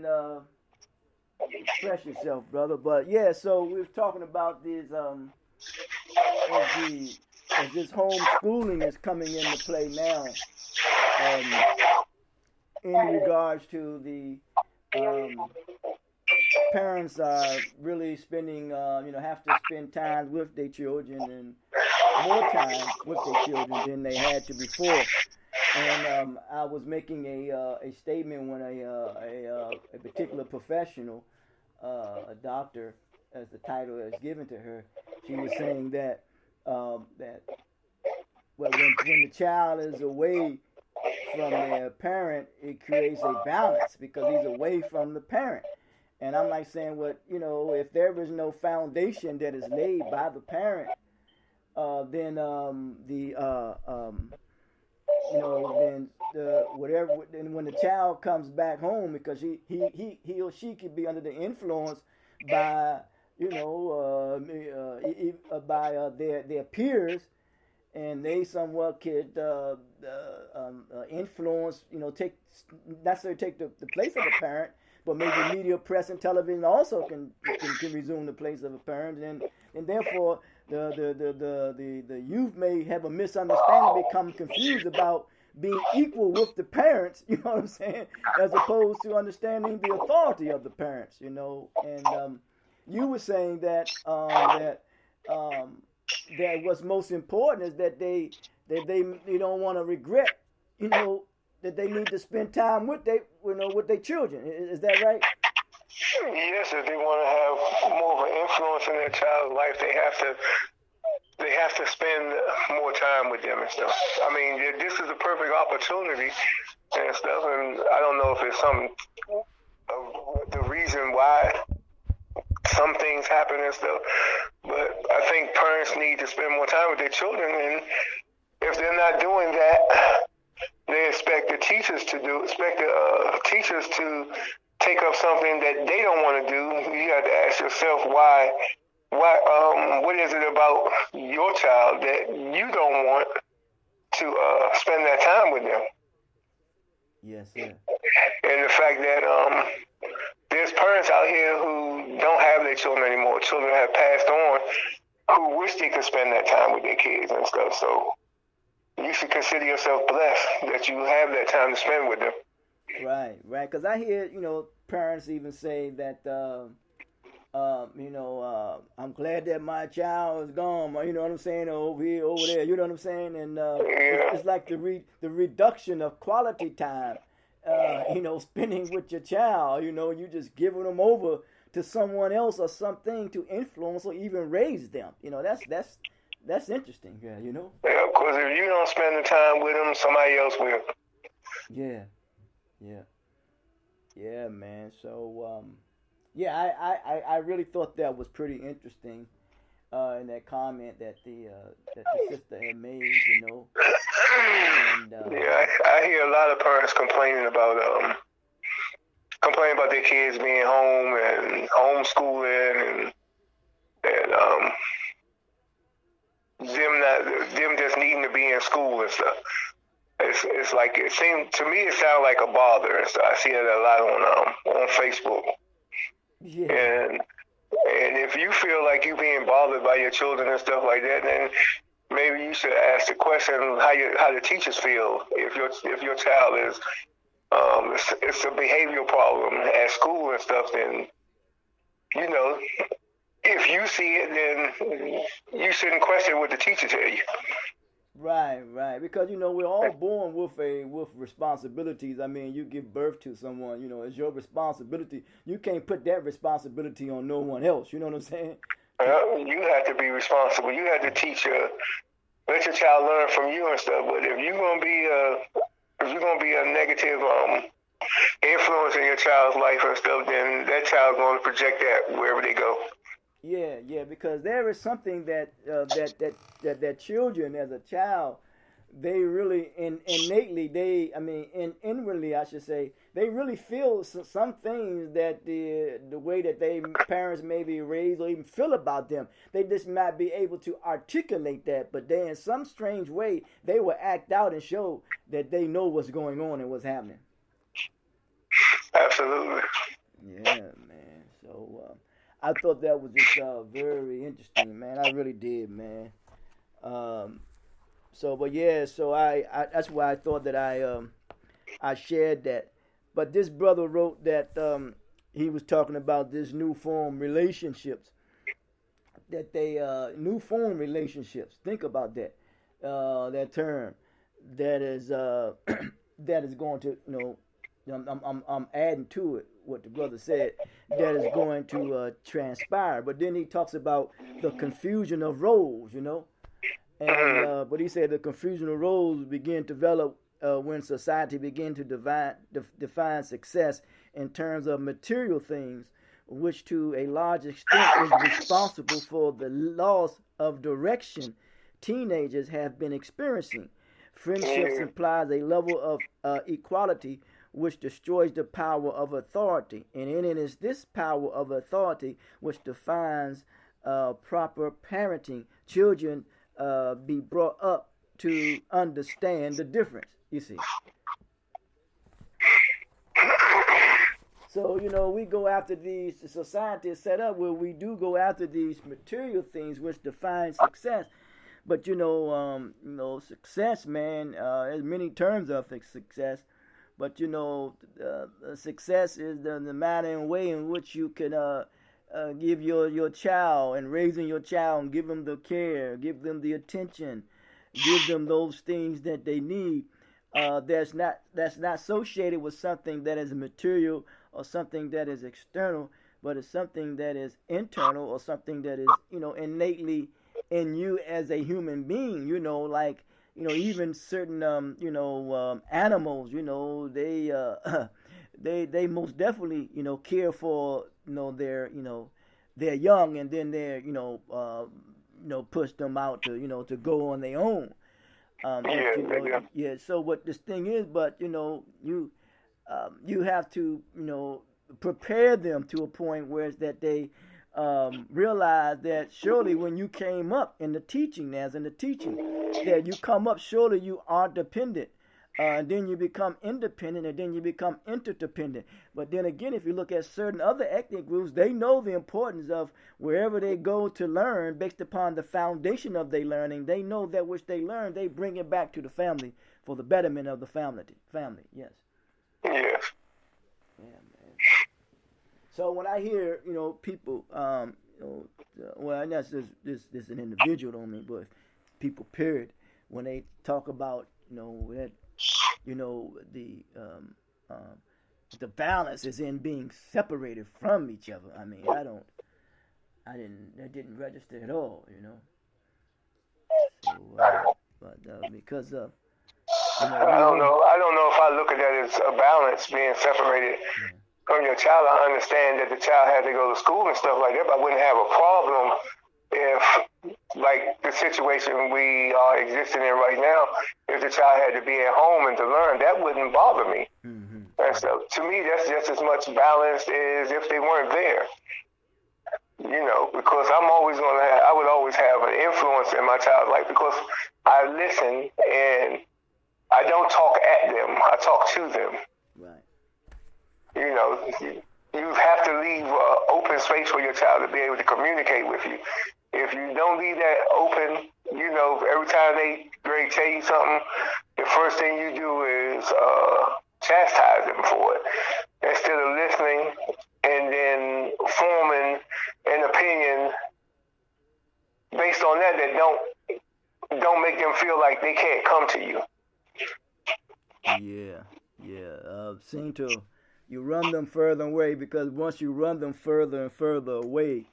and express yourself, brother. But yeah, so we were talking about this as the as this homeschooling is coming into play now, um, in regards to the um, parents are really spending, have to spend time with their children and more time with their children than they had to before. And I was making a statement when a particular professional, a doctor, as the title is given to her, she was saying that that well, when the child is away from their parent, it creates a balance because he's away from the parent. And I'm like saying, what if there is no foundation that is laid by the parent, then then the whatever. Then when the child comes back home, because he or she could be under the influence by their peers, and they somewhat could influence, take not necessarily take the place of a parent, but maybe media, press, and television also can resume the place of a parent, and therefore the youth may have a misunderstanding, become confused about being equal with the parents, you know what I'm saying, as opposed to understanding the authority of the parents, and you were saying that what's most important is that they don't want to regret, that they need to spend time with their children. Is that right? Yes, if they want to have more of an influence in their child's life, they have to spend more time with them and stuff. I mean, this is a perfect opportunity and stuff, and I don't know if it's some of the reason why some things happen and stuff, but I think parents need to spend more time with their children, and if they're not doing that, they expect the teachers to take up something that they don't want to do. You have to ask yourself why, what is it about your child that you don't want to spend that time with them? Yes, sir. And the fact that there's parents out here who don't have their children anymore. Children have passed on who wish they could spend that time with their kids and stuff. So you should consider yourself blessed that you have that time to spend with them. Right. Because I hear, parents even say that, I'm glad that my child is gone, you know what I'm saying, over here, over there, you know what I'm saying? And it's like the reduction of quality time, spending with your child, you just giving them over to someone else or something to influence or even raise them. That's interesting, yeah, Yeah, because if you don't spend the time with them, somebody else will. Yeah, man. So, I really thought that was pretty interesting, in that comment that the sister had made, And, I hear a lot of parents complaining about their kids being home and homeschooling and them just needing to be in school and stuff. It's like it seems to me, it sounds like a bother and stuff. I see it a lot on Facebook. Yeah. And if you feel like you're being bothered by your children and stuff like that, then maybe you should ask the question how the teachers feel if your child is it's a behavioral problem at school and stuff. Then if you see it, then you shouldn't question what the teacher tell you. Right. Because we're all born with responsibilities. I mean, you give birth to someone. It's your responsibility. You can't put that responsibility on no one else. You know what I'm saying? You have to be responsible. You have to let your child learn from you and stuff. But if you're gonna be a negative influence in your child's life and stuff, then that child's gonna project that wherever they go. Yeah, because there is something that children, as a child, they really innately, inwardly, I should say, they really feel some things that the way that they parents may be raised or even feel about them. They just might be able to articulate that, but they, in some strange way, they will act out and show that they know what's going on and what's happening. Absolutely. I thought that was just very interesting, man. I really did, man. Um, but yeah, so I that's why I thought that I shared that. But this brother wrote that he was talking about this new form relationships that they new form relationships. Think about that that term that is that is going to I'm adding to it what the brother said that is going to transpire. But then he talks about the confusion of roles, and but he said the confusion of roles begin to develop when society begin to define success in terms of material things, which to a large extent is responsible for the loss of direction teenagers have been experiencing. Friendships implies a level of equality which destroys the power of authority. And it is this power of authority which defines proper parenting. Children be brought up to understand the difference, you see. So, we go after these, society is set up where we do go after these material things which define success. But, success, man, there's many terms of success. But, success is the manner and way in which you can give your child and raising your child and give them the care, give them the attention, give them those things that they need. That's not associated with something that is material or something that is external, but it's something that is internal or something that is innately in you as a human being. Like even certain animals, they most definitely care for their young, and then they're push them out to go on their own. So what this thing is, but you have to prepare them to a point where it's that they realize that surely when you came up in the teaching, that you come up, surely you are dependent. And then you become independent, and then you become interdependent. But then again, if you look at certain other ethnic groups, they know the importance of wherever they go to learn, based upon the foundation of their learning. They know that which they learn, they bring it back to the family for the betterment of the family. Yes. Yes. Yeah, man. So when I hear, people, well, that's just this an individual, don't mean, but people, period, when they talk about, that. The balance is in being separated from each other. I mean, that didn't register at all, So, but because I don't know. I don't know if I look at that as a balance, being separated from your child. I understand that the child had to go to school and stuff like that, but I wouldn't have a problem if, like the situation we are existing in right now, if the child had to be at home and to learn, that wouldn't bother me. Mm-hmm. And so, to me, that's just as much balanced as if they weren't there. Because I would always have an influence in my child's life because I listen and I don't talk at them, I talk to them. Right. You have to leave open space for your child to be able to communicate with you. If you don't leave that open, every time they tell you something, the first thing you do is chastise them for it instead of listening and then forming an opinion based on that don't make them feel like they can't come to you. Yeah. Seem to you run them further away, because once you run them further and further away,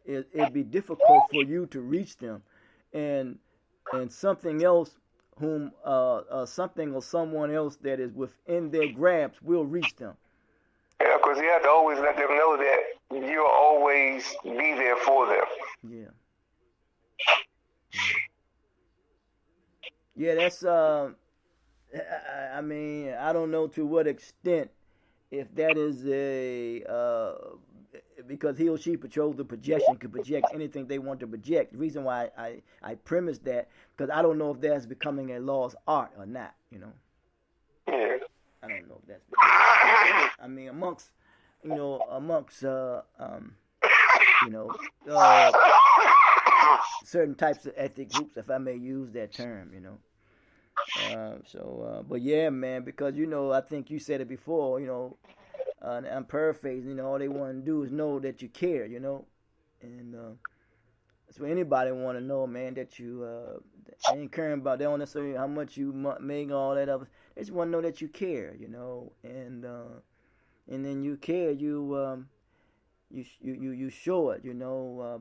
it'd be difficult for you to reach them, and something else, something or someone else that is within their grasp will reach them. Yeah, because you have to always let them know that you'll always be there for them. Yeah. Yeah, that's I mean, I don't know to what extent, if that is because he or she patrols the projection, can project anything they want to project. The reason why I premise that, because I don't know if that's becoming a lost art or not, Yeah. I don't know if that's I mean, amongst you know, certain types of ethnic groups, if I may use that term, you know. But yeah, man, because I think you said it before, I'm paraphrasing, all they want to do is know that you care, and that's what anybody want to know, man, that you they ain't caring about, they don't necessarily how much you make, all that other, they just want to know that you care, and then you care, you show it,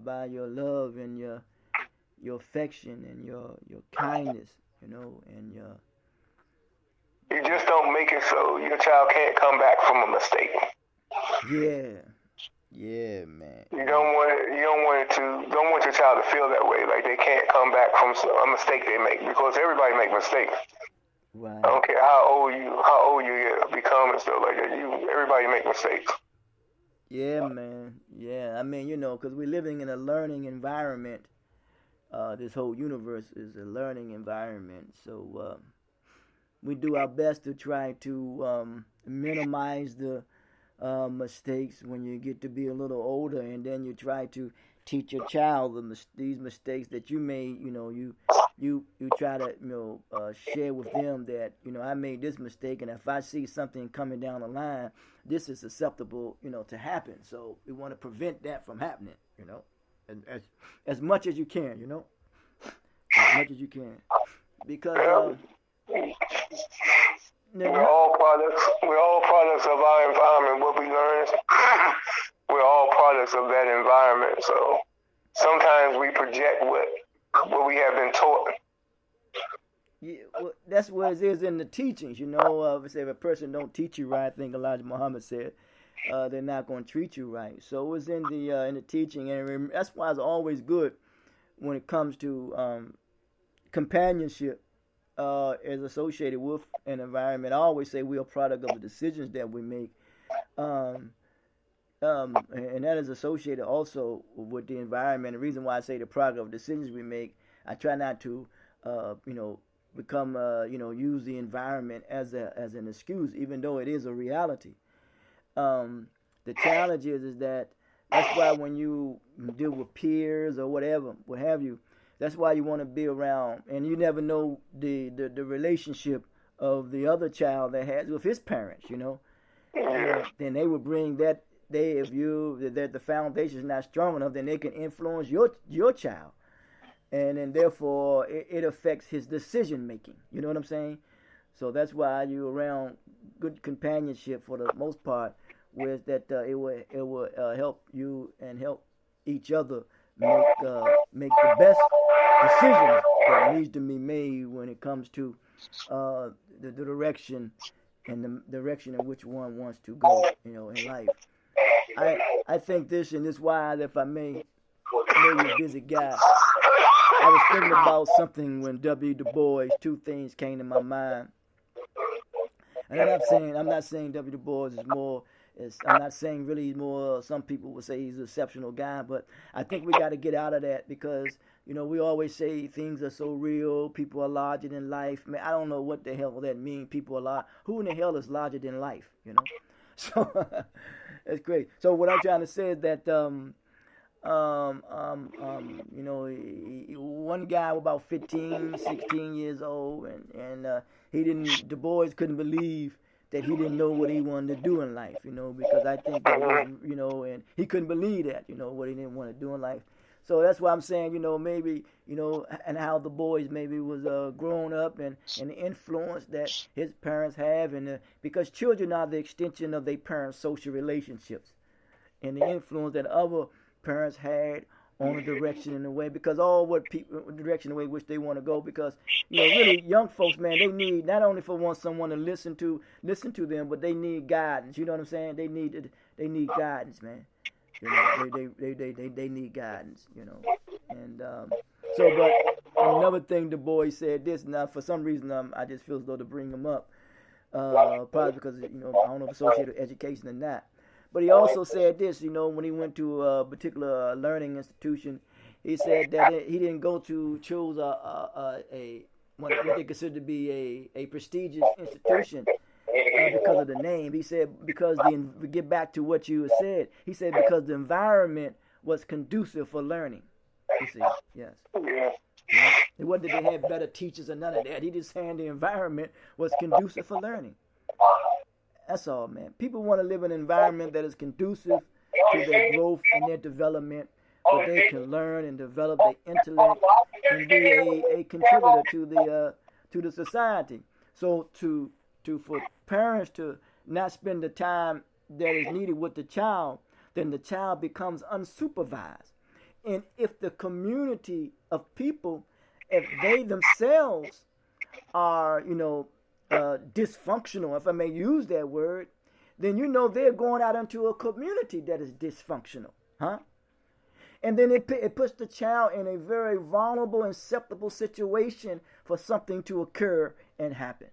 by your love and your affection and your kindness, and your. You just don't make it so your child can't come back from a mistake. Yeah, man. You don't want your child to feel that way, like they can't come back from a mistake they make, because everybody make mistakes. Right. I don't care how old you become and stuff like that. Everybody make mistakes. Yeah, man. Yeah, I mean, because we're living in a learning environment. This whole universe is a learning environment, so we do our best to try to minimize the mistakes when you get to be a little older, and then you try to teach your child these mistakes that you made. You try to share with them that I made this mistake, and if I see something coming down the line, this is susceptible to happen. So we want to prevent that from happening. And as much as you can, as much as you can, because we're all products of our environment. What we learn, we're all products of that environment. So sometimes we project what we have been taught. Yeah, well, that's what it is in the teachings. If a person don't teach you right, I think Elijah Muhammad said, they're not going to treat you right. So it's in the teaching, and that's why it's always good when it comes to companionship is associated with an environment. I always say we're a product of the decisions that we make, and that is associated also with the environment. The reason why I say the product of decisions we make, I try not to, become, use the environment as an excuse, even though it is a reality. The challenge is that that's why when you deal with peers or whatever, what have you, that's why you want to be around, and you never know the relationship of the other child that has with his parents, And then they will bring that. If the foundation is not strong enough, then they can influence your child, and then therefore it affects his decision making. You know what I'm saying? So that's why you're around good companionship for the most part, where that it will help you and help each other make the best decisions that needs to be made when it comes to the direction and the direction in which one wants to go, in life. I think this, and this why, if I may, I know you're a busy guy. I was thinking about something when W. Du Bois, two things came to my mind. And I'm not saying W. Du Bois is more. I'm not saying really he's more. Some people would say he's an exceptional guy, but I think we got to get out of that because we always say things are so real. People are larger than life. Man, I don't know what the hell that means. People are large. Who in the hell is larger than life? So that's great. So what I'm trying to say is that one guy was about 15, 16 years old, and Du Bois couldn't believe that he didn't know what he wanted to do in life, because I think that was, and he couldn't believe that, what he didn't want to do in life. So that's why I'm saying, maybe, and how Du Bois maybe was growing up and the influence that his parents have, and because children are the extension of their parents' social relationships, and the influence that other parents had on the direction and the way, because all what people direction the way which they want to go, because really young folks, man, they need not only for someone to listen to them, but they need guidance. You know what I'm saying? They need guidance, man. They need guidance. And so, but another thing Du Bois said this. Now, for some reason, I just feel as though to bring him up, probably because I don't know if associated with education or not. But he also said this, when he went to a particular learning institution, he said that he didn't choose what they consider to be a prestigious institution because of the name. He said we get back to what you said. He said because the environment was conducive for learning. You see, yes. Yeah. Yeah. It wasn't that they had better teachers or none of that. He just saying the environment was conducive for learning. That's all, man. People want to live in an environment that is conducive to their growth and their development, where they can learn and develop their intellect and be a contributor to the society. So for parents to not spend the time that is needed with the child, then the child becomes unsupervised. And if the community of people, if they themselves are, dysfunctional, if I may use that word, then they're going out into a community that is dysfunctional, huh? And then it puts the child in a very vulnerable and susceptible situation for something to occur and happen.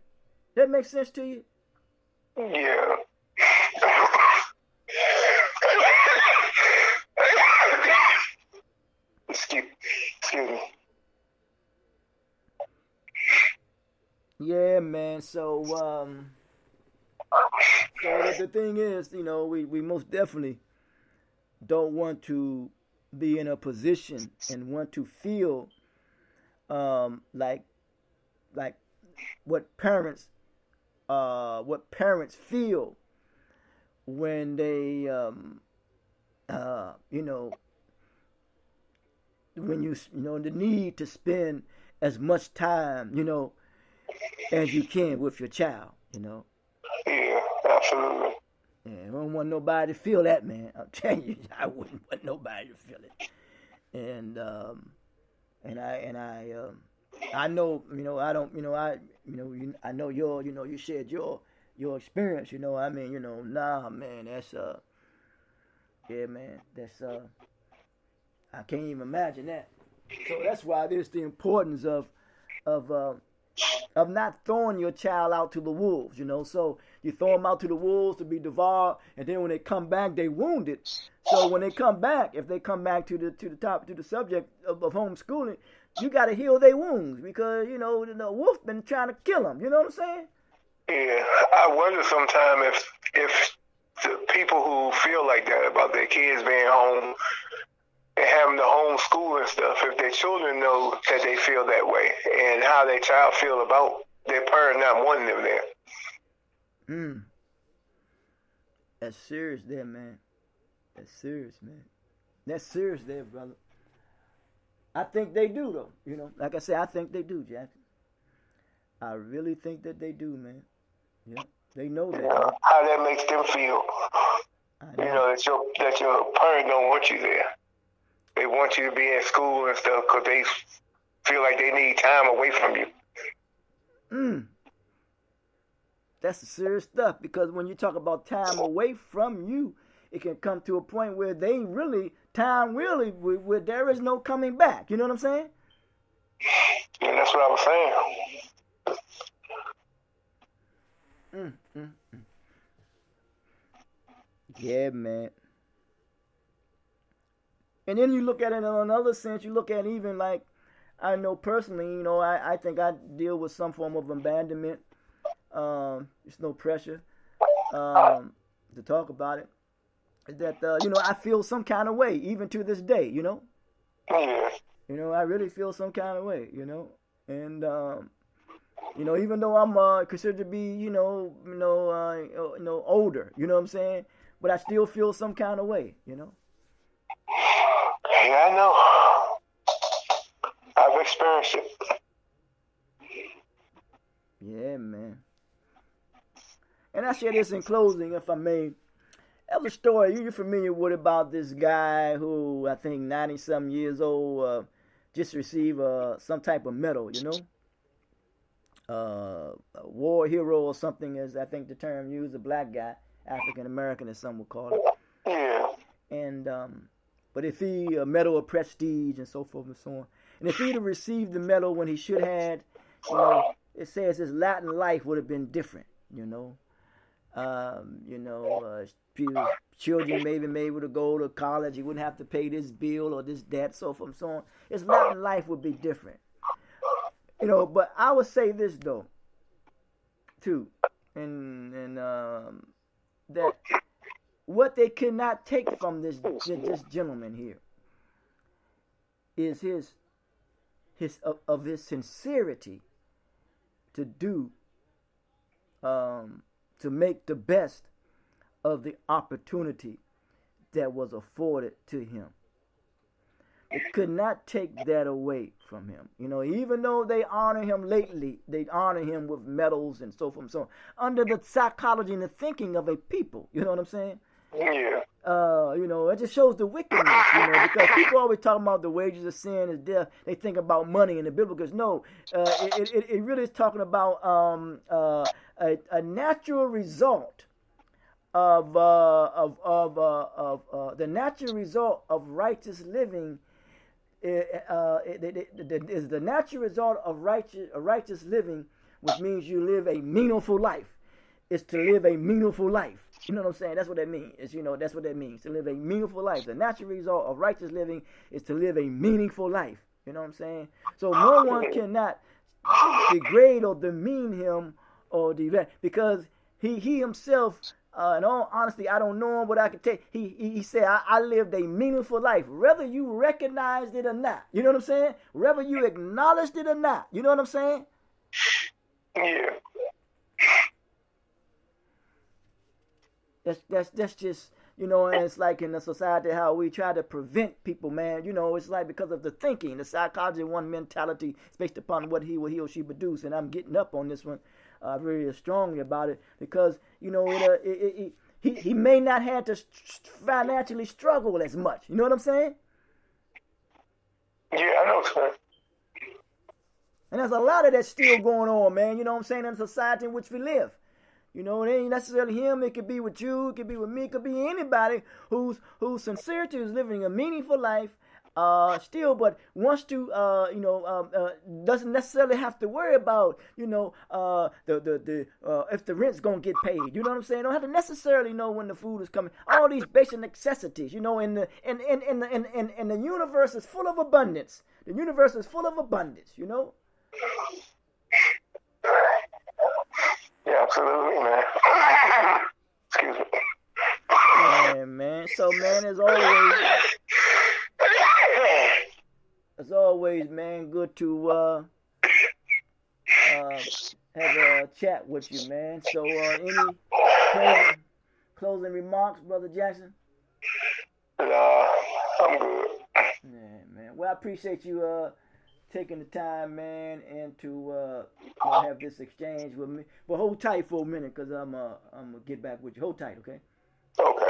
That makes sense to you? Yeah. Excuse me. Yeah, man. So the thing is, we most definitely don't want to be in a position and want to feel like what parents feel when they when the need to spend as much time as you can with your child. Yeah, absolutely. Yeah, I don't want nobody to feel that, man. I'm telling you, I wouldn't want nobody to feel it. And I know, I don't, I know you shared your experience, nah, man, that's, yeah, man, that's, I can't even imagine that. So that's why there's the importance of not throwing your child out to the wolves, So you throw them out to the wolves to be devoured, and then when they come back, they wounded. So when they come back, if they come back to the subject of homeschooling, you got to heal their wounds because the wolf been trying to kill them. You know what I'm saying? Yeah, I wonder sometimes if the people who feel like that about their kids being home and having the homeschool and stuff, if their children know that they feel that way and how their child feel about their parent not wanting them there. That's serious there, man. That's serious, man. That's serious there, brother. I think they do, though. Like I said, I think they do, Jackson. I really think that they do, man. Yeah, they know that. Yeah, how that makes them feel. That your parent don't want you there. They want you to be in school and stuff because they feel like they need time away from you. That's the serious stuff because when you talk about time away from you, it can come to a point where where there is no coming back. You know what I'm saying? Yeah, that's what I was saying. Yeah, man. And then you look at it in another sense. You look at even like, I know personally, I think I deal with some form of abandonment. It's no pressure to talk about it. That, I feel some kind of way, even to this day, Yeah. I really feel some kind of way, And, even though I'm considered to be, older, you know what I'm saying? But I still feel some kind of way, Yeah, I know. I've experienced it. Yeah, man. And I share this in closing, if I may. That was a story you're familiar with about this guy who I think 90-something years old just received some type of medal, a war hero or something is I think the term used, a black guy, African American as some would call it. Yeah. And but if he a medal of prestige and so forth and so on, and if he'd have received the medal when he should have, it says his Latin life would have been different, People's children maybe able to go to college. He wouldn't have to pay this bill or this debt, so forth and so on. His Latin life would be different. But I would say this though, too, and that what they could not take from this gentleman here is his sincerity to do to make the best of the opportunity that was afforded to him. They could not take that away from him. You know, even though they honor him lately, they honor him with medals and so forth and so on, under the psychology and the thinking of a people. You know what I'm saying? Yeah. You know, it just shows the wickedness, you know, because people always talk about the wages of sin is death. They think about money in the biblical. No, it really is talking about a natural result of the natural result of righteous living. Is the natural result of righteous living, which means you live a meaningful life. Is to live a meaningful life. You know what I'm saying? That's what that means. You know, that's what that means. To live a meaningful life. The natural result of righteous living is to live a meaningful life. You know what I'm saying? So no one cannot degrade or demean him or devalue, because he himself, in all honesty, I don't know him, but I can tell you, he said, I lived a meaningful life, whether you recognized it or not. You know what I'm saying? Whether you acknowledged it or not. You know what I'm saying? Yeah. That's just, you know, and it's like in the society how we try to prevent people, man. You know, it's like because of the thinking, the psychology of one mentality is based upon what he or she produce. And I'm getting up on this one very strongly about it because, you know, he may not have to financially struggle as much. You know what I'm saying? Yeah, I know what you're saying. And there's a lot of that still going on, man. You know what I'm saying, in the society in which we live. You know, it ain't necessarily him. It could be with you. It could be with me. It could be anybody whose sincerity is living a meaningful life still, but wants to, doesn't necessarily have to worry about, you know, if the rent's gonna get paid. You know what I'm saying? Don't have to necessarily know when the food is coming. All these basic necessities. You know, in the universe is full of abundance. The universe is full of abundance. You know. Yeah, absolutely, man. Excuse me. Man. So, man, as always, man, good to have a chat with you, man. So, any closing remarks, Brother Jackson? Nah, I'm good. Yeah, man. Well, I appreciate you taking the time, man, and to have this exchange with me. But hold tight for a minute, because I'm gonna get back with you. Hold tight, okay? Okay.